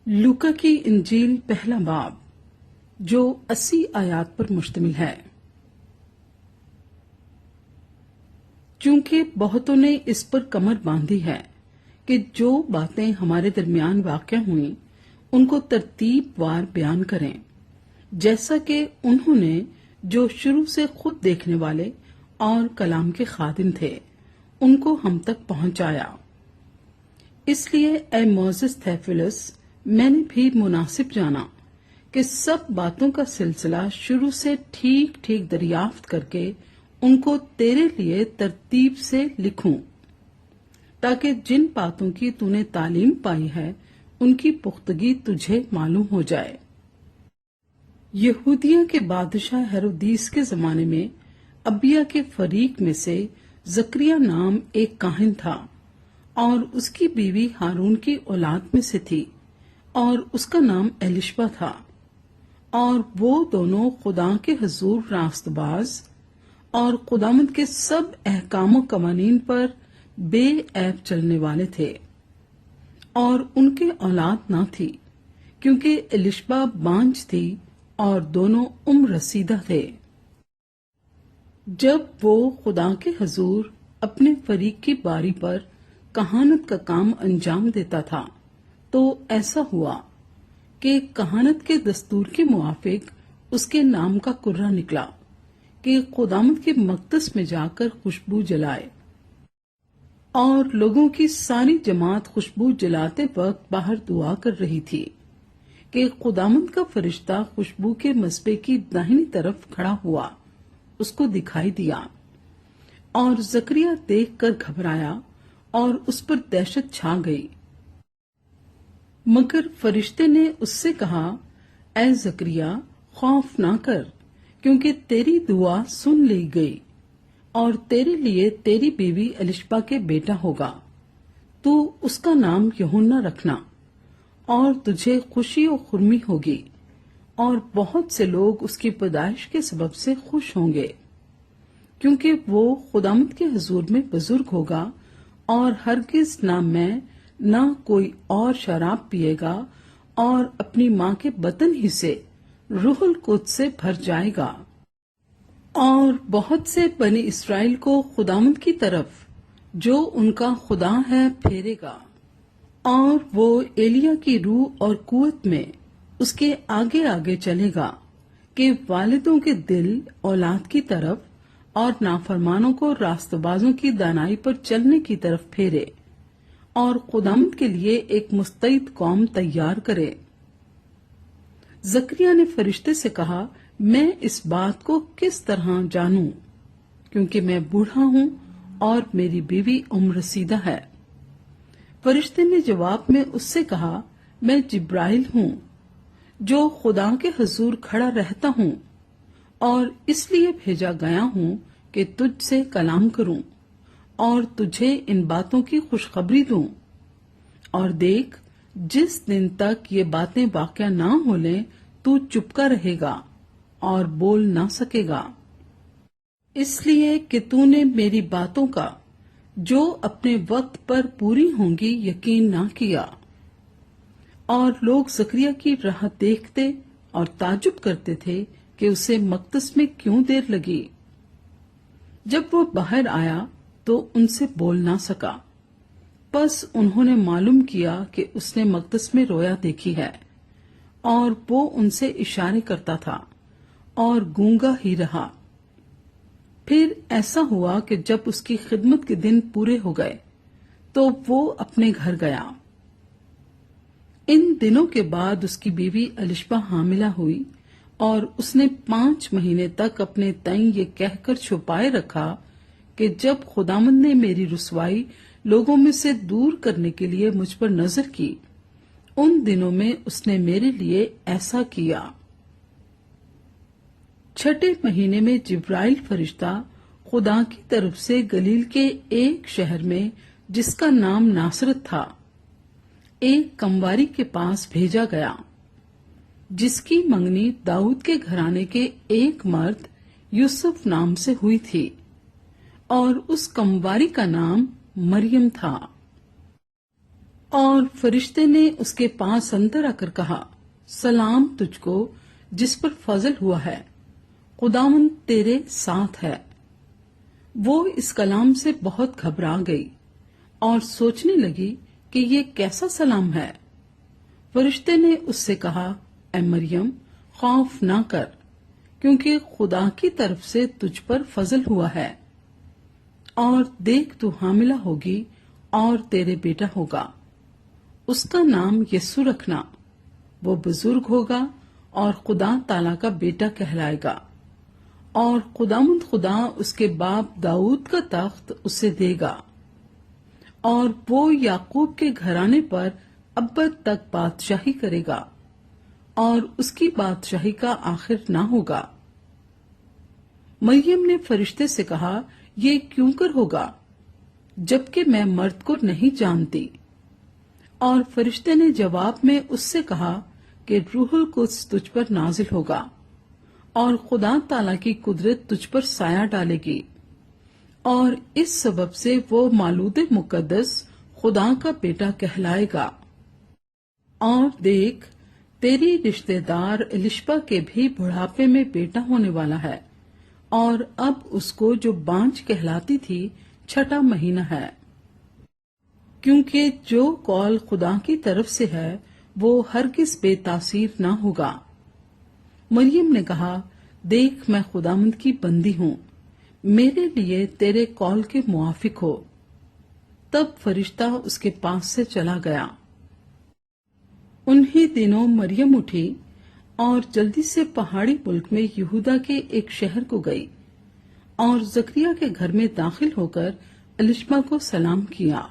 لوکا کی انجیل پہلا باب جو 80 آیات پر مشتمل ہے۔ چونکہ بہتوں نے اس پر کمر باندھی ہے کہ جو باتیں ہمارے درمیان واقع ہوئیں ان کو ترتیب وار بیان کریں، جیسا کہ انہوں نے جو شروع سے خود دیکھنے والے اور کلام کے خادم تھے ان کو ہم تک پہنچایا۔ اس لیے اے معزز تھیوفلس، میں نے بھی مناسب جانا کہ سب باتوں کا سلسلہ شروع سے ٹھیک ٹھیک دریافت کر کے ان کو تیرے لیے ترتیب سے لکھوں، تاکہ جن باتوں کی تو نے تعلیم پائی ہے ان کی پختگی تجھے معلوم ہو جائے۔ یہودیہ کے بادشاہ ہیرودیس کے زمانے میں ابیہ کے فریق میں سے زکریا نام ایک کاہن تھا، اور اس کی بیوی ہارون کی اولاد میں سے تھی، اور اس کا نام ایلشبا تھا، اور وہ دونوں خدا کے حضور راست باز اور خداوند کے سب احکام و قوانین پر بے عیب چلنے والے تھے، اور ان کے اولاد نہ تھی کیونکہ ایلشبا بانجھ تھی اور دونوں عمر رسیدہ تھے۔ جب وہ خدا کے حضور اپنے فریق کی باری پر کہانت کا کام انجام دیتا تھا تو ایسا ہوا کہ کہانت کے دستور کے موافق اس کے نام کا کرہ نکلا کہ خداوند کے مقدس میں جا کر خوشبو جلائے، اور لوگوں کی ساری جماعت خوشبو جلاتے وقت باہر دعا کر رہی تھی کہ خداوند کا فرشتہ خوشبو کے مصباح کی داہنی طرف کھڑا ہوا اس کو دکھائی دیا، اور زکریا دیکھ کر گھبرایا اور اس پر دہشت چھا گئی۔ مگر فرشتے نے اس سے کہا، اے زکریا، خوف نہ کر، کیونکہ تیری دعا سن لی گئی، اور تیرے لیے تیری بیوی ایلشبا کے بیٹا ہوگا، تو اس کا نام یوحنا رکھنا، اور تجھے خوشی و خرمی ہوگی، اور بہت سے لوگ اس کی پیدائش کے سبب سے خوش ہوں گے، کیونکہ وہ خداوند کے حضور میں بزرگ ہوگا، اور ہرگز نہ میں نہ کوئی اور شراب پیے گا، اور اپنی ماں کے بطن ہی سے روح القدس سے بھر جائے گا، اور بہت سے بنی اسرائیل کو خداوند کی طرف جو ان کا خدا ہے پھیرے گا، اور وہ ایلیا کی روح اور قوت میں اس کے آگے آگے چلے گا کہ والدوں کے دل اولاد کی طرف اور نافرمانوں کو راست بازوں کی دانائی پر چلنے کی طرف پھیرے، اور خداوند کے لیے ایک مستعد قوم تیار کرے۔ زکریا نے فرشتے سے کہا، میں اس بات کو کس طرح جانوں، کیونکہ میں بوڑھا ہوں اور میری بیوی عمر رسیدہ ہے۔ فرشتے نے جواب میں اس سے کہا، میں جبرائیل ہوں جو خدا کے حضور کھڑا رہتا ہوں، اور اس لیے بھیجا گیا ہوں کہ تجھ سے کلام کروں اور تجھے ان باتوں کی خوشخبری دوں۔ اور دیکھ، جس دن تک یہ باتیں واقع نہ ہو لیں تو چپکا رہے گا اور بول نہ سکے گا، اس لیے کہ تو نے میری باتوں کا جو اپنے وقت پر پوری ہوں گی یقین نہ کیا۔ اور لوگ زکریا کی راہ دیکھتے اور تعجب کرتے تھے کہ اسے مقدس میں کیوں دیر لگی۔ جب وہ باہر آیا تو ان سے بول نہ سکا، پس انہوں نے معلوم کیا کہ اس نے مقدس میں رویا دیکھی ہے، اور وہ ان سے اشارے کرتا تھا اور گونگا ہی رہا۔ پھر ایسا ہوا کہ جب اس کی خدمت کے دن پورے ہو گئے تو وہ اپنے گھر گیا۔ ان دنوں کے بعد اس کی بیوی ایلشبا حاملہ ہوئی، اور اس نے 5 مہینے تک اپنے تئیں یہ کہہ کر چھپائے رکھا کہ جب خداوند نے میری رسوائی لوگوں میں سے دور کرنے کے لیے مجھ پر نظر کی، ان دنوں میں اس نے میرے لیے ایسا کیا۔ 6 مہینے میں جبرائیل فرشتہ خدا کی طرف سے گلیل کے ایک شہر میں جس کا نام ناصرت تھا، ایک کمواری کے پاس بھیجا گیا، جس کی منگنی داؤد کے گھرانے کے ایک مرد یوسف نام سے ہوئی تھی، اور اس کمواری کا نام مریم تھا۔ اور فرشتے نے اس کے پاس اندر آ کر کہا، سلام تجھ کو جس پر فضل ہوا ہے، خداوند تیرے ساتھ ہے۔ وہ اس کلام سے بہت گھبرا گئی اور سوچنے لگی کہ یہ کیسا سلام ہے۔ فرشتے نے اس سے کہا، اے مریم، خوف نہ کر، کیونکہ خدا کی طرف سے تجھ پر فضل ہوا ہے، اور دیکھ تو حاملہ ہوگی اور تیرے بیٹا ہوگا، اس کا نام یسوع رکھنا۔ وہ بزرگ ہوگا اور خدا تعالیٰ کا بیٹا کہلائے گا، اور خداوند خدا اس کے باپ داؤد کا تخت اسے دے گا، اور وہ یعقوب کے گھرانے پر ابد تک بادشاہی کرے گا، اور اس کی بادشاہی کا آخر نہ ہوگا۔ مریم نے فرشتے سے کہا، یہ کیوں کر ہوگا جبکہ میں مرد کو نہیں جانتی؟ اور فرشتے نے جواب میں اس سے کہا کہ روح القدس تجھ پر نازل ہوگا، اور خدا تعالیٰ کی قدرت تجھ پر سایہ ڈالے گی، اور اس سبب سے وہ مولود مقدس خدا کا بیٹا کہلائے گا۔ اور دیکھ، تیری رشتہ دار الشبا کے بھی بڑھاپے میں بیٹا ہونے والا ہے، اور اب اس کو جو بانجھ کہلاتی تھی 6واں مہینہ ہے، کیونکہ جو قول خدا کی طرف سے ہے وہ ہرگز بے تاثیر نہ ہوگا۔ مریم نے کہا، دیکھ میں خداوند کی بندی ہوں، میرے لیے تیرے قول کے موافق ہو۔ تب فرشتہ اس کے پاس سے چلا گیا۔ انہی دنوں مریم اٹھی اور جلدی سے پہاڑی ملک میں یہودا کے ایک شہر کو گئی، اور زکریا کے گھر میں داخل ہو کر الشبا کو سلام کیا۔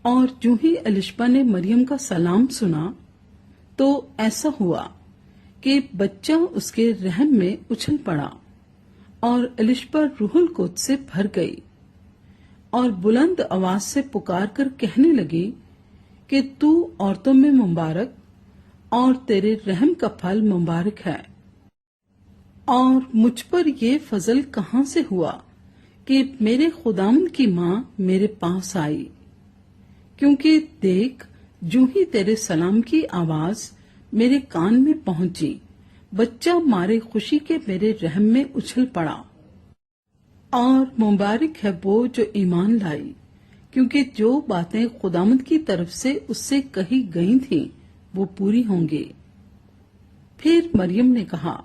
اور جو ہی الشبا نے مریم کا سلام سنا تو ایسا ہوا کہ بچہ اس کے رحم میں اچھل پڑا، اور الشبا روح القدس سے بھر گئی، اور بلند آواز سے پکار کر کہنے لگی کہ تو عورتوں میں مبارک، اور تیرے رحم کا پھل مبارک ہے، اور مجھ پر یہ فضل کہاں سے ہوا کہ میرے خداوند کی ماں میرے پاس آئی؟ کیونکہ دیکھ، جو ہی تیرے سلام کی آواز میرے کان میں پہنچی، بچہ مارے خوشی کے میرے رحم میں اچھل پڑا۔ اور مبارک ہے وہ جو ایمان لائی، کیونکہ جو باتیں خداوند کی طرف سے اس سے کہی گئی تھیں وہ پوری ہوں گی۔ پھر مریم نے کہا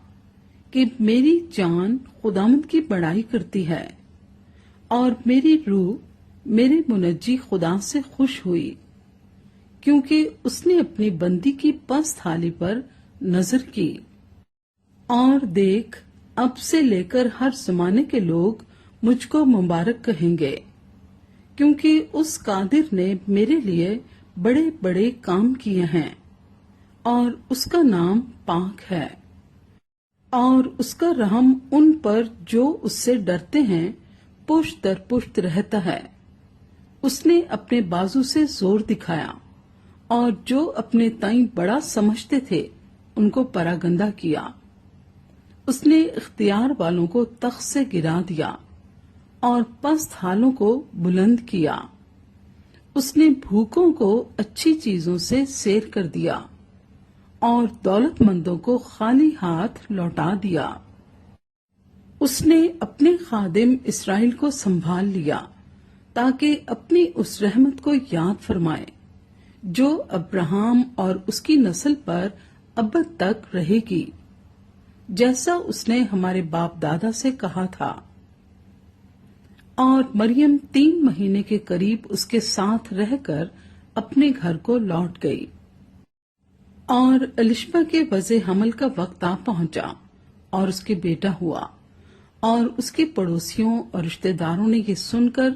کہ میری جان خداوند کی بڑائی کرتی ہے، اور میری روح میرے منجی خدا سے خوش ہوئی، کیونکہ اس نے اپنی بندی کی پست حالی پر نظر کی۔ اور دیکھ، اب سے لے کر ہر زمانے کے لوگ مجھ کو مبارک کہیں گے، کیونکہ اس قادر نے میرے لیے بڑے بڑے کام کیے ہیں، اور اس کا نام پاک ہے، اور اس کا رحم ان پر جو اس سے ڈرتے ہیں پشت در پشت رہتا ہے۔ اس نے اپنے بازو سے زور دکھایا، اور جو اپنے تائیں بڑا سمجھتے تھے ان کو پراگندہ کیا۔ اس نے اختیار والوں کو تخت سے گرا دیا، اور پست حالوں کو بلند کیا۔ اس نے بھوکوں کو اچھی چیزوں سے سیر کر دیا، اور دولت مندوں کو خالی ہاتھ لوٹا دیا۔ اس نے اپنے خادم اسرائیل کو سنبھال لیا، تاکہ اپنی اس رحمت کو یاد فرمائے جو ابراہم اور اس کی نسل پر ابد تک رہے گی، جیسا اس نے ہمارے باپ دادا سے کہا تھا۔ اور مریم 3 مہینے کے قریب اس کے ساتھ رہ کر اپنے گھر کو لوٹ گئی۔ اور الشبا کے وضع حمل کا وقت آ پہنچا، اور اس کے بیٹا ہوا، اور اس کے پڑوسیوں اور رشتہ داروں نے یہ سن کر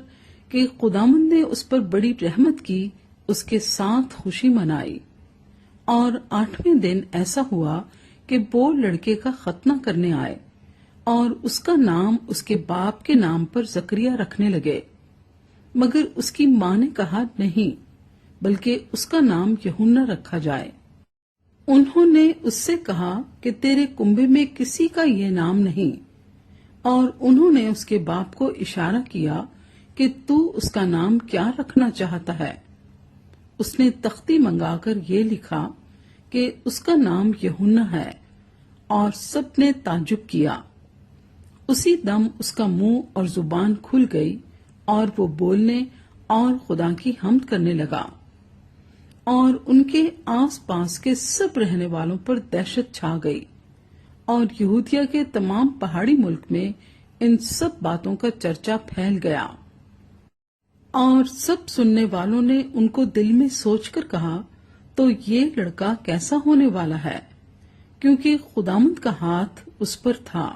کہ خداوند نے اس پر بڑی رحمت کی، اس کے ساتھ خوشی منائی۔ اور 8ویں دن ایسا ہوا کہ وہ لڑکے کا ختنہ کرنے آئے، اور اس کا نام اس کے باپ کے نام پر زکریا رکھنے لگے، مگر اس کی ماں نے کہا نہیں، بلکہ اس کا نام یوحنا رکھا جائے۔ انہوں نے اس سے کہا کہ تیرے کنبے میں کسی کا یہ نام نہیں، اور انہوں نے اس کے باپ کو اشارہ کیا کہ تو اس کا نام کیا رکھنا چاہتا ہے۔ اس نے تختی منگا کر یہ لکھا کہ اس کا نام یوحنا ہے، اور سب نے تعجب کیا۔ اسی دم اس کا منہ اور زبان کھل گئی اور وہ بولنے اور خدا کی حمد کرنے لگا، اور ان کے آس پاس کے سب رہنے والوں پر دہشت چھا گئی، اور یہودیہ کے تمام پہاڑی ملک میں ان سب باتوں کا چرچا پھیل گیا۔ اور سب سننے والوں نے ان کو دل میں سوچ کر کہا، تو یہ لڑکا کیسا ہونے والا ہے، کیونکہ خداوند کا ہاتھ اس پر تھا۔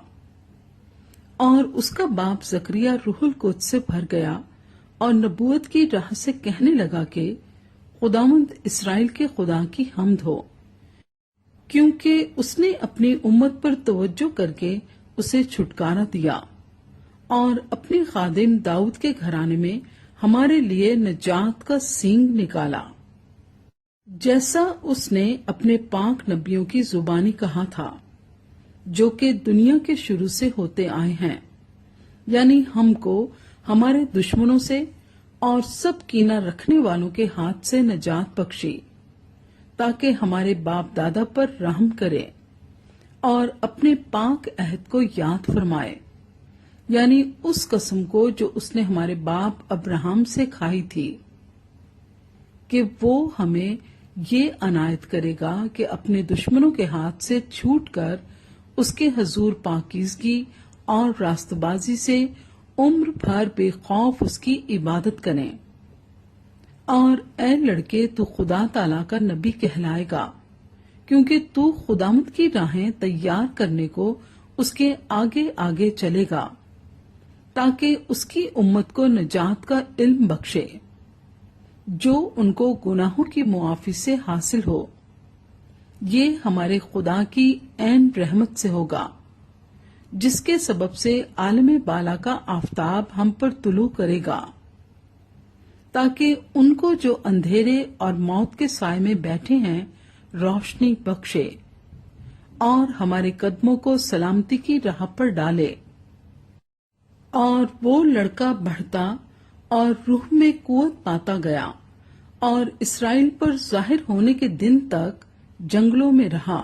اور اس کا باپ زکریا روح القدس سے بھر گیا اور نبوت کی راہ سے کہنے لگا کہ خداوند اسرائیل کے خدا کی حمد ہو، کیونکہ اس نے اپنی امت پر توجہ کر کے اسے چھٹکارا دیا، اور اپنے خادم داؤد کے گھرانے میں ہمارے لیے نجات کا سینگ نکالا، جیسا اس نے اپنے پاک نبیوں کی زبانی کہا تھا، جو کہ دنیا کے شروع سے ہوتے آئے ہیں، یعنی ہم کو ہمارے دشمنوں سے اور سب کینہ رکھنے والوں کے ہاتھ سے نجات بخشی، تاکہ ہمارے باپ دادا پر رحم کرے اور اپنے پاک عہد کو یاد فرمائے، یعنی اس قسم کو جو اس نے ہمارے باپ ابراہم سے کھائی تھی، کہ وہ ہمیں یہ عنایت کرے گا کہ اپنے دشمنوں کے ہاتھ سے چھوٹ کر اس کے حضور پاکیزگی اور راست بازی سے عمر بھر بے خوف اس کی عبادت کریں۔ اور اے لڑکے، تو خدا تعالی کا نبی کہلائے گا، کیونکہ تو خداوند کی راہیں تیار کرنے کو اس کے آگے آگے چلے گا، تاکہ اس کی امت کو نجات کا علم بخشے، جو ان کو گناہوں کی معافی سے حاصل ہو۔ یہ ہمارے خدا کی عین رحمت سے ہوگا، جس کے سبب سے عالم بالا کا آفتاب ہم پر طلوع کرے گا، تاکہ ان کو جو اندھیرے اور موت کے سائے میں بیٹھے ہیں روشنی بخشے، اور ہمارے قدموں کو سلامتی کی راہ پر ڈالے۔ اور وہ لڑکا بڑھتا اور روح میں قوت پاتا گیا، اور اسرائیل پر ظاہر ہونے کے دن تک جنگلوں میں رہا۔